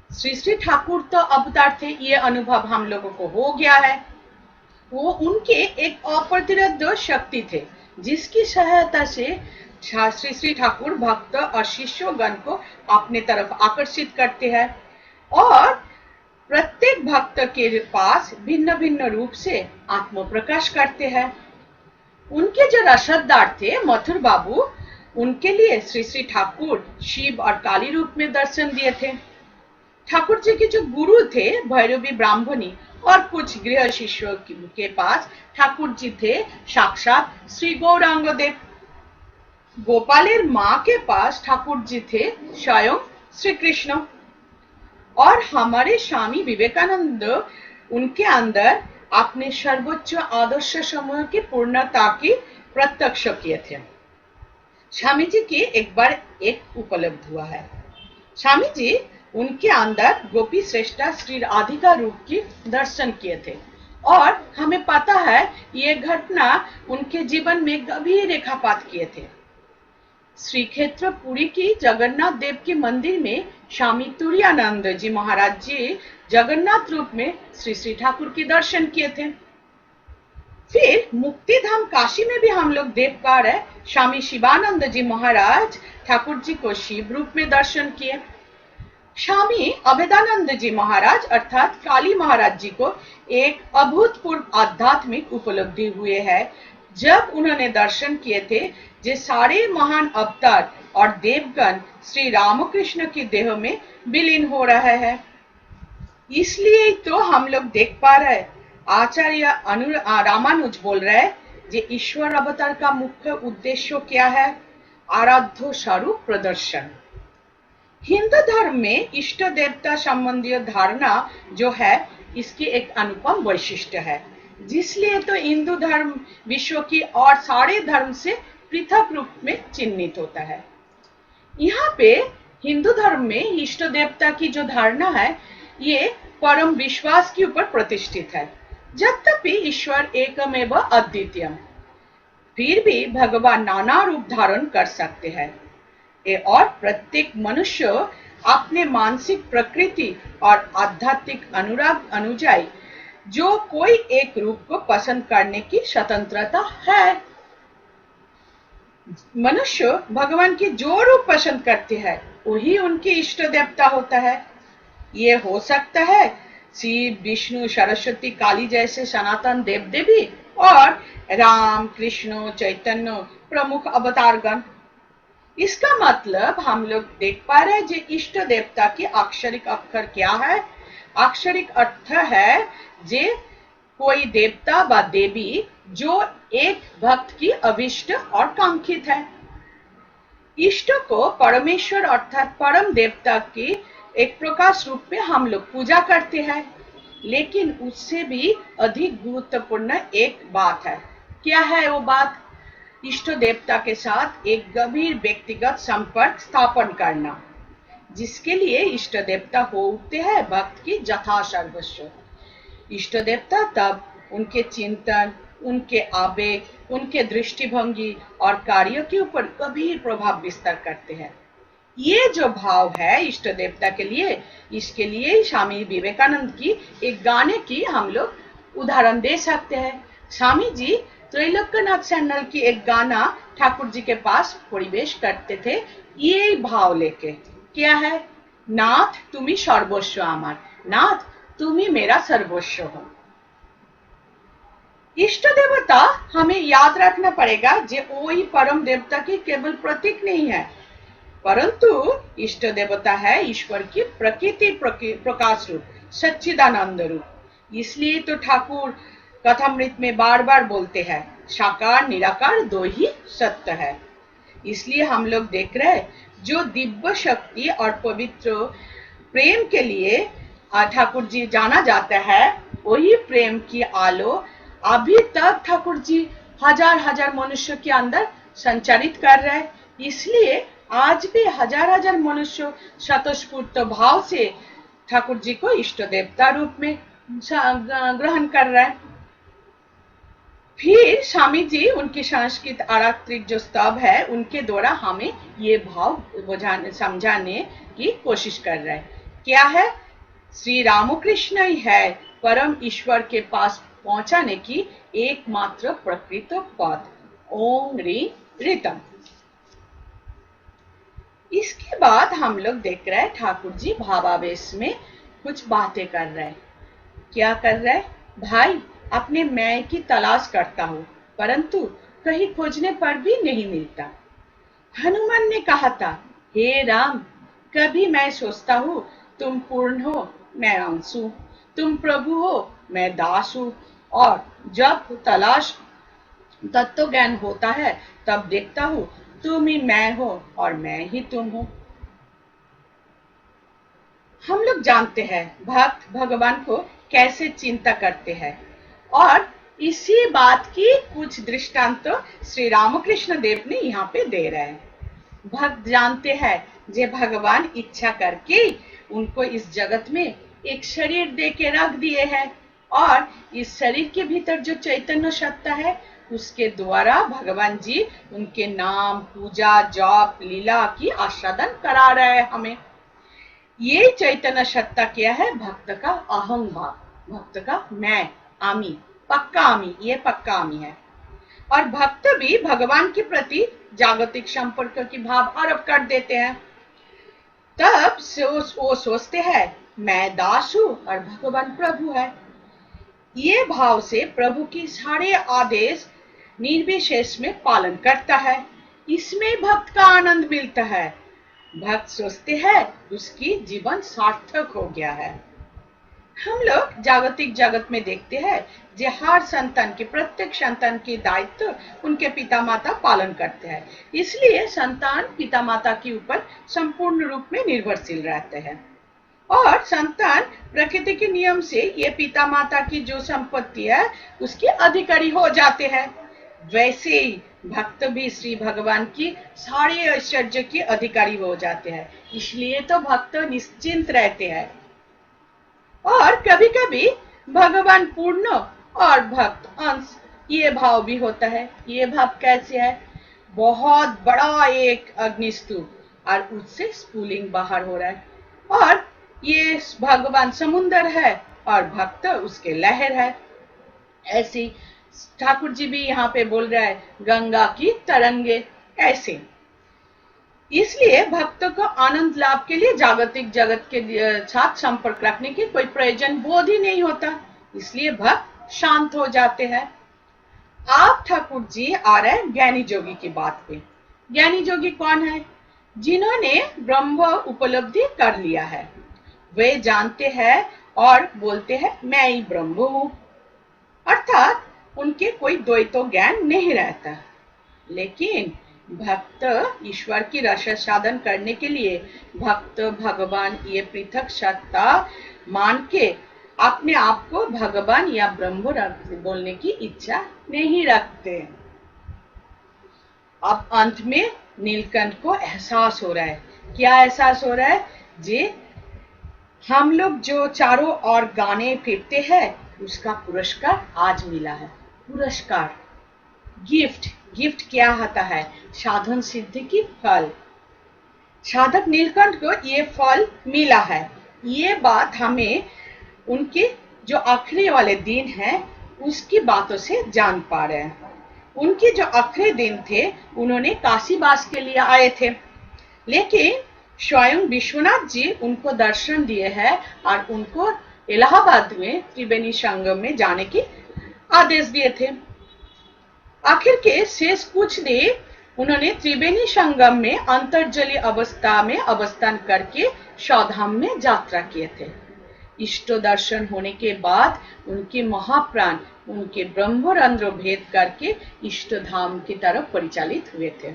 श्री श्री ठाकुर तो अवतार थे, ये अनुभव हम लोगों को हो गया है। वो उनके एक अप्रतिरोध शक्ति थे, जिसकी सहायता से श्री श्री ठाकुर भक्त और शिष्यगण को अपने तरफ आकर्षित करते हैं और प्रत्येक भक्त के पास भिन्न भिन्न रूप से आत्म प्रकाश करते हैं। उनके जो रसदार थे मथुर बाबू, उनके लिए श्री श्री ठाकुर शिव और काली रूप में दर्शन दिए थे। ठाकुर जी के जो गुरु थे भैरवी ब्राह्मणी और कुछ गृह शिष्यों के पास ठाकुर जी थे साक्षात श्री गौरांग देव। गोपालेर माँ के पास ठाकुर जी थे स्वयं श्री कृष्ण। और हमारे स्वामी विवेकानंद उनके अंदर अपने सर्वोच्च आदर्श समूह की पूर्णता की प्रत्यक्ष किए थे। स्वामी जी की एक बार एक उपलब्ध हुआ है। स्वामी जी उनके अंदर गोपी श्रेष्ठा श्री राधिका रूप की दर्शन किए थे और हमें पता है ये घटना उनके जीवन में गंभीर रेखापात किए थे। श्री क्षेत्र पुरी की जगन्नाथ देव के मंदिर में स्वामी तुरानंद जी महाराज जी जगन्नाथ रूप में श्री श्री ठाकुर के दर्शन किए थे। फिर मुक्ति धाम काशी में भी हम लोग देख पा रहे स्वामी शिवानंद जी महाराज ठाकुर जी को शिव रूप में दर्शन किए। स्वामी अभेदानंद जी महाराज अर्थात काली महाराज जी को एक अभूतपूर्व आध्यात्मिक उपलब्धि हुए है जब उन्होंने दर्शन किए थे जे सारे महान अवतार और देवगण श्री रामकृष्ण की देह में विलीन हो रहे हैं। इसलिए तो हम लोग देख पा रहे हैं आचार्य रामानुज बोल रहे हैं जे ईश्वर अवतार का मुख्य उद्देश्य क्या है? आराध्य स्वरूप प्रदर्शन। हिंदू धर्म में इष्ट देवता संबंधी धारणा जो है इसकी एक अनुपम वैशिष्ट्य है, जिसलिए तो हिंदू धर्म विश्व की और सारे धर्म से पृथक रूप में चिन्हित होता है। यहाँ पे हिंदू धर्म में इष्ट देवता की जो धारणा है ये परम विश्वास के ऊपर प्रतिष्ठित है। यद्यपि ईश्वर एकमेव अद्वितीय, फिर भी भगवान नाना रूप धारण कर सकते हैं और प्रत्येक मनुष्य अपने मानसिक प्रकृति और आध्यात्मिक अनुराग अनुजाई जो कोई एक रूप को पसंद करने की स्वतंत्रता है। मनुष्य भगवान की जो रूप पसंद करते हैं वही उनके इष्ट देवता होता है। ये हो सकता है शिव विष्णु सरस्वती काली जैसे सनातन देव देवी और राम कृष्ण चैतन्य प्रमुख अवतारगण। इसका मतलब हम लोग देख पा रहे हैं जे इष्ट देवता की अक्षरिक अक्षर क्या है? अक्षरिक अर्थ है जे कोई देवता व देवी जो एक भक्त की अभिष्ट और कांक्षित है। इष्ट को परमेश्वर अर्थात परम देवता की एक प्रकाश रूप में हम लोग पूजा करते हैं, लेकिन उससे भी अधिक गुरुत्वपूर्ण एक बात है। क्या है वो बात? इष्ट देवता के साथ एक गंभीर व्यक्तिगत संपर्क स्थापन करना, जिसके लिए इष्ट देवता होते हैं भक्त की यथा सर्वस्व। इष्ट देवता तब उनके चिंतन उनके आवेग उनके दृष्टिभंगी और कार्यों के ऊपर गंभीर प्रभाव विस्तार करते हैं। ये जो भाव है इष्ट देवता के लिए, इसके लिए स्वामी विवेकानंद की एक गाने की हम लोग उदाहरण दे सकते हैं। स्वामी जी त्रैलोक्यनाथ चैनल की एक गाना ठाकुर जी के पास परिवेश करते थे ये भाव लेके। क्या है? नाथ तुम्ही सर्वस्व आमार, नाथ तुम्ही मेरा सर्वस्व हो। इष्ट देवता हमें याद रखना पड़ेगा जे वही परम देवता की केवल प्रतीक नहीं है, परंतु इष्ट देवता है ईश्वर की प्रकृति प्रकाश रूप, सच्चिदानंद रूप। इसलिए तो ठाकुर कथामृत में बार बार बोलते हैं साकार निराकार दो ही सत्य है। इसलिए हम लोग देख रहे हैं जो दिव्य शक्ति और पवित्र प्रेम के लिए ठाकुर जी जाना जाता है, वही प्रेम की आलो अभी तक ठाकुर जी हजार हजार मनुष्य के अंदर संचारित कर रहे हैं। इसलिए आज भी हजार हजार मनुष्य स्वतःस्फूर्त भाव से ठाकुर जी को इष्ट देवता रूप में ग्रहण कर रहे हैं। फिर स्वामी जी उनकी संस्कृत आरात्रिक जो स्तव है उनके द्वारा हमें ये भाव समझाने की कोशिश कर रहे हैं। क्या है? श्री रामकृष्ण ही है परम ईश्वर के पास पहुंचाने की एकमात्र प्रकृत पथ। ओम ऋतम। इसके बाद हम लोग देख रहे हैं ठाकुर जी भावावेश में कुछ बातें कर रहे हैं। क्या कर रहे हैं? भाई अपने मैं की तलाश करता हूं परंतु कहीं खोजने पर भी नहीं मिलता। हनुमान ने कहा था, हे राम, कभी मैं सोचता हूँ तुम पूर्ण हो मैं अंश हूँ, तुम प्रभु हो मैं दास हूँ, और जब तलाश तत्व ज्ञान होता है तब देखता हूँ तुम ही मैं हो और मैं ही तुम हो। हम लोग जानते हैं भक्त भगवान को कैसे चिंता करते हैं और इसी बात की कुछ दृष्टांत तो श्री रामकृष्ण देव ने यहाँ पे दे रहे हैं। भक्त जानते हैं जे भगवान इच्छा करके उनको इस जगत में एक शरीर दे के रख दिए हैं और इस शरीर के भीतर जो चैतन्य सत्ता है उसके द्वारा भगवान जी उनके नाम पूजा जप लीला की आस्वादन करा रहे हैं हमें। ये चैतन्य सत्ता क्या है? भक्त का अहम भाव, भक्त का मैं, आमी, पक्का आमी, ये पक्का आमी है। और भक्त भी भगवान के प्रति जागतिक संपर्क की भाव आरोप कर देते हैं। तब वो सोचते हैं मैं दास हूं और भगवान प्रभु है। ये भाव से प्रभु की सारे आदेश निर्विशेष में पालन करता है। इसमें भक्त का आनंद मिलता है। भक्त सोचते हैं उसकी जीवन सार्थक हो गया है। हम लोग जागतिक जगत में देखते हैं जे हर संतान के प्रत्येक संतान के दायित्व उनके पिता माता पालन करते हैं। इसलिए संतान पिता माता के ऊपर संपूर्ण रूप में निर्भरशील रहते हैं और संतान प्रकृति के नियम से ये पिता माता की जो संपत्ति है उसके अधिकारी हो जाते हैं। वैसे ही भक्त भी श्री भगवान की सारे ऐश्वर्य के अधिकारी हो जाते हैं। इसलिए तो भक्त निश्चिंत रहते हैं। और कभी कभी भगवान पूर्ण और भक्त अंश ये भाव भी होता है। ये भाव कैसे है? बहुत बड़ा एक अग्निस्तूप और उससे स्फुलिंग बाहर हो रहा है और ये भगवान समुन्दर है और भक्त उसके लहर है। ऐसी ठाकुर जी भी यहाँ पे बोल रहा है गंगा की तरंगे ऐसे। इसलिए भक्त को आनंद लाभ के लिए जागतिक जगत के साथ संपर्क रखने की कोई प्रयोजन बोध ही नहीं होता। इसलिए भक्त शांत हो जाते हैं। आप ठाकुर जी आ रहे हैं ज्ञानी जोगी की बात पे। ज्ञानी जोगी कौन है? जिन्होंने ब्रह्म उपलब्धि कर लिया है। वे जानते हैं और बोलते हैं मैं ही ब्रह्म हूं, अर्थात उनके कोई द्वैत ज्ञान नहीं रहता। लेकिन भक्त ईश्वर की रस साधन करने के लिए भक्त भगवान ये पृथक सत्ता मान के अपने आप को भगवान या ब्रह्म बोलने की इच्छा नहीं रखते। अब अंत में नीलकंठ को एहसास हो रहा है। क्या एहसास हो रहा है? जे हम लोग जो चारों ओर गाने फिरते हैं उसका पुरस्कार आज मिला है। पुरस्कार, गिफ्ट। गिफ्ट क्या होता है? साधन सिद्धि की फल। साधक नीलकंठ को ये फल मिला है। ये बात हमें उनके जो आखिरी वाले दिन हैं उसकी बातों से जान पा रहे हैं। उनके जो आखिरी दिन थे उन्होंने काशीवास के लिए आए थे, लेकिन स्वयं विश्वनाथ जी उनको दर्शन दिए हैं और उनको इलाहाबाद में त्रिवेणी संगम में जाने की आदेश दिए थे। आखिर के शेष कुछ दिन उन्होंने त्रिवेणी संगम में अंतर्जली अवस्था में अवस्थान करके सौधाम में यात्रा किए थे। इष्ट दर्शन होने के बाद उनके महाप्राण उनके ब्रह्मरंध्र भेद करके इष्ट धाम की तरफ परिचालित हुए थे।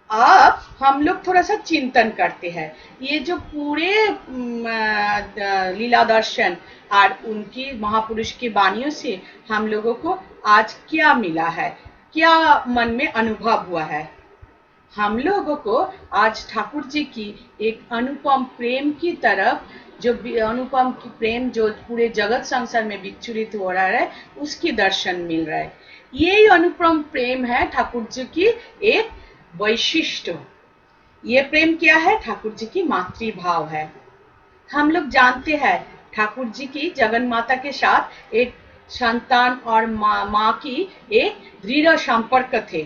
अब हम लोग थोड़ा सा चिंतन करते हैं, ये जो पूरे लीला दर्शन और उनकी महापुरुष की वाणियों से हम लोगों को आज क्या मिला है, क्या मन में अनुभव हुआ है। हम लोगों को आज ठाकुर जी की एक अनुपम प्रेम की तरफ, जो अनुपम की प्रेम जो पूरे जगत संसार में विचलित हो रहा है, उसकी दर्शन मिल रहा है। यही अनुपम प्रेम है ठाकुर जी की एक वैशिष्ट। ये प्रेम क्या है? ठाकुर जी की मातृभाव है। हम लोग जानते हैं ठाकुर जी की जगन माता के साथ एक संतान और माँ की एक दृढ़ संपर्क थे,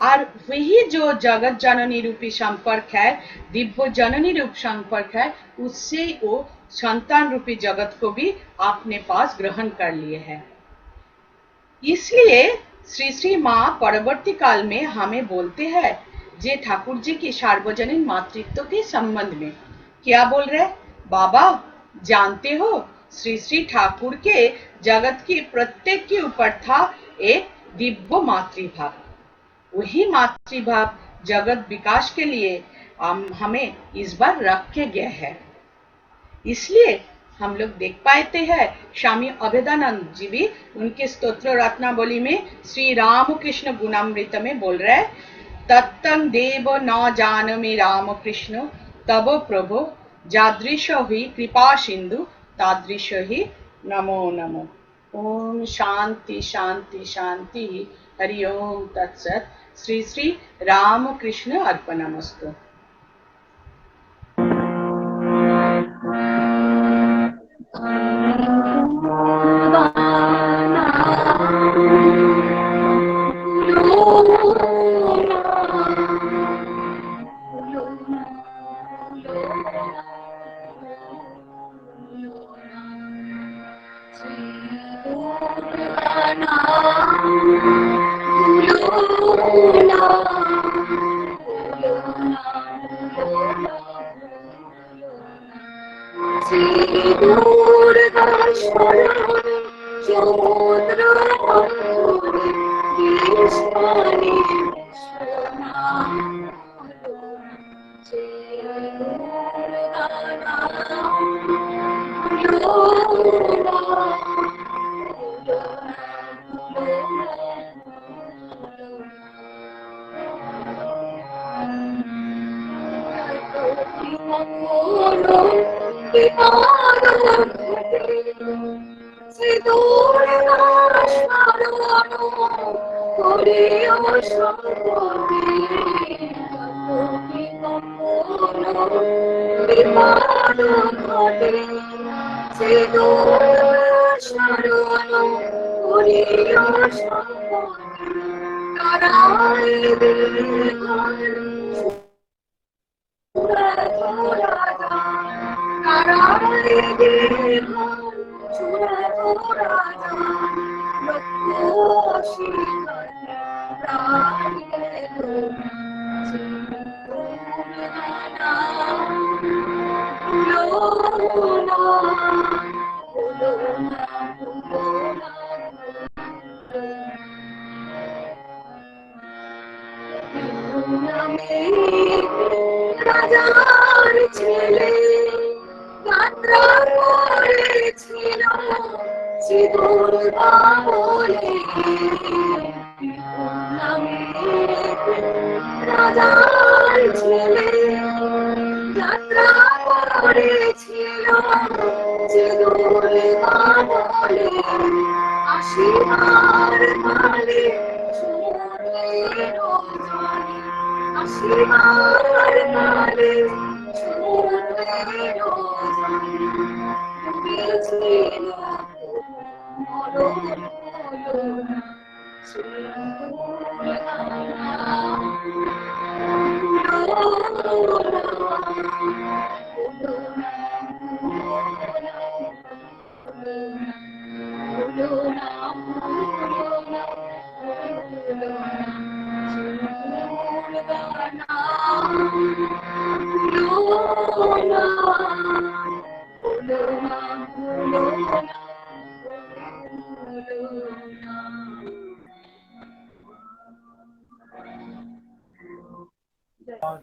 और वही जो जगत जननी रूपी संपर्क है, दिव्य जननी रूप संपर्क है, उससे वो संतान रूपी जगत को भी अपने पास ग्रहण कर लिए है। इसलिए श्री श्री माँ परवर्ती काल में हमें बोलते हैं जे ठाकुर जी की सार्वजनिक मातृत्व के संबंध में क्या बोल रहे? बाबा जानते हो, श्री श्री ठाकुर के जगत की प्रत्येक के ऊपर था एक दिव्य मातृभाव। वही मातृभाव जगत विकास के लिए हमें इस बार रखे गए है। इसलिए हम लोग देख पाते हैं स्वामी अभेदानंद जी भी उनके स्तोत्र रत्नावली में श्री रामकृष्ण गुणामृत में बोल रहे हैं, तत्तं देव न जानमि राम कृष्ण तब प्रभो जादृश ही कृपा सिंधु तादृश ही नमो नमो। ओम शांति शांति शांति। हरि ओम तत्सत। श्री श्री रामकृष्ण अर्पणमस्तु।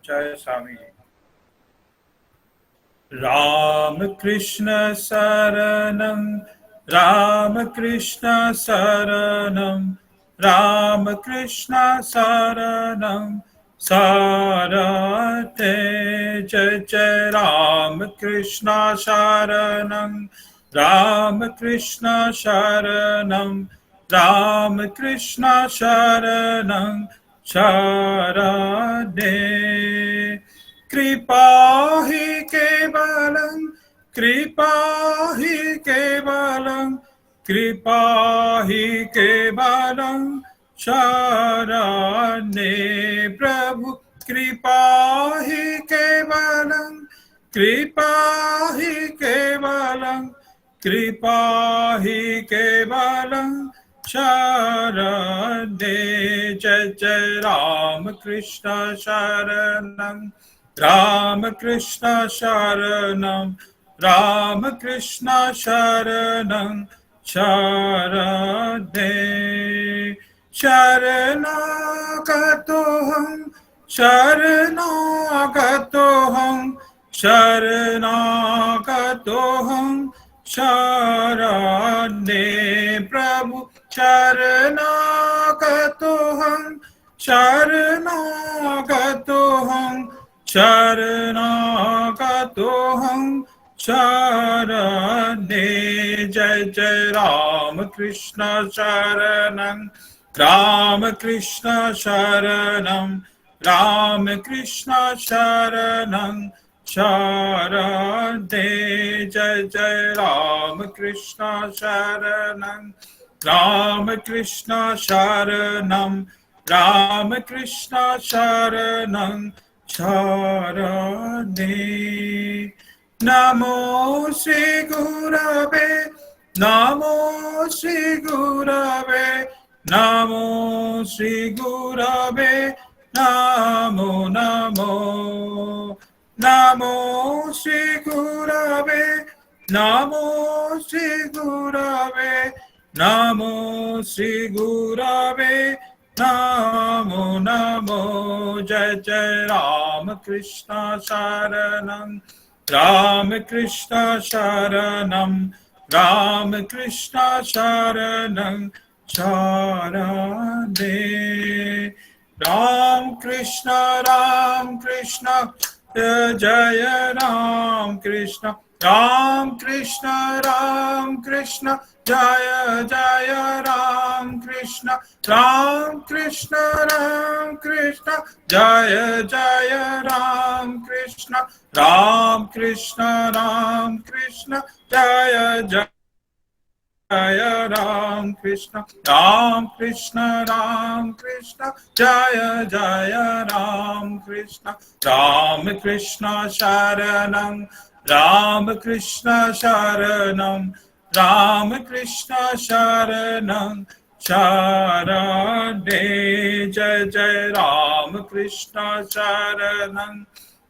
जय स्वामी जी। राम कृष्ण शरणं राम कृष्ण शरणं राम कृष्ण शरणं सारते जय जय राम कृष्ण शरणं राम कृष्ण शरणं राम कृष्ण शरणं शरणे कृपा हि केवलं कृपा हि केवलं कृपा हि केवलं शरणे प्रभु कृपा हि केवलं कृपा हि केवलं कृपा हि केवलं शरणे जय जय राम कृष्ण शरणं राम कृष्ण शरणं राम कृष्ण शरणं शरणे शरणागतोऽहं शरणागतोऽहं शरणागतोऽहं शरणे प्रभु शरणागतोऽहं शरणागतोऽहं शरणागतोऽहं शरणे जय जय राम कृष्ण शरणं राम कृष्ण शरणं राम कृष्ण शरणं शरणे जय जय राम कृष्ण शरणं राम कृष्ण शरणं राम कृष्ण शरणं शरणे नमो श्री गुरवे नमो श्री गुरवे नमो श्री गुरवे नमो नमो नमो श्री गुरवे नमो श्री गुरवे नमो श्री गुरवे नमो नमो जय जय राम कृष्ण शरणं राम कृष्ण शरणं राम कृष्ण शरणं शरणे राम कृष्ण जय राम कृष्ण जय जय राम कृष्ण जय जय राम कृष्ण जय जय जय राम कृष्ण जय जय राम कृष्ण राम कृष्ण शरणं राम कृष्ण शरणं राम कृष्ण शरणं शरणे जय जय राम कृष्ण शरणं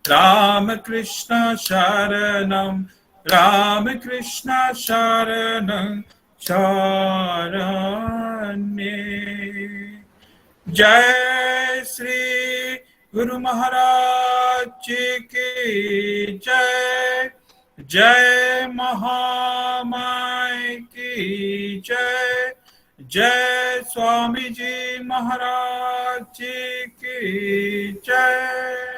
राम कृष्ण शरणं राम कृष्ण शरणं शरणे जय श्री गुरु महाराज जी की जय जय महामाय की जय जय स्वामी जी महाराज जी की जय।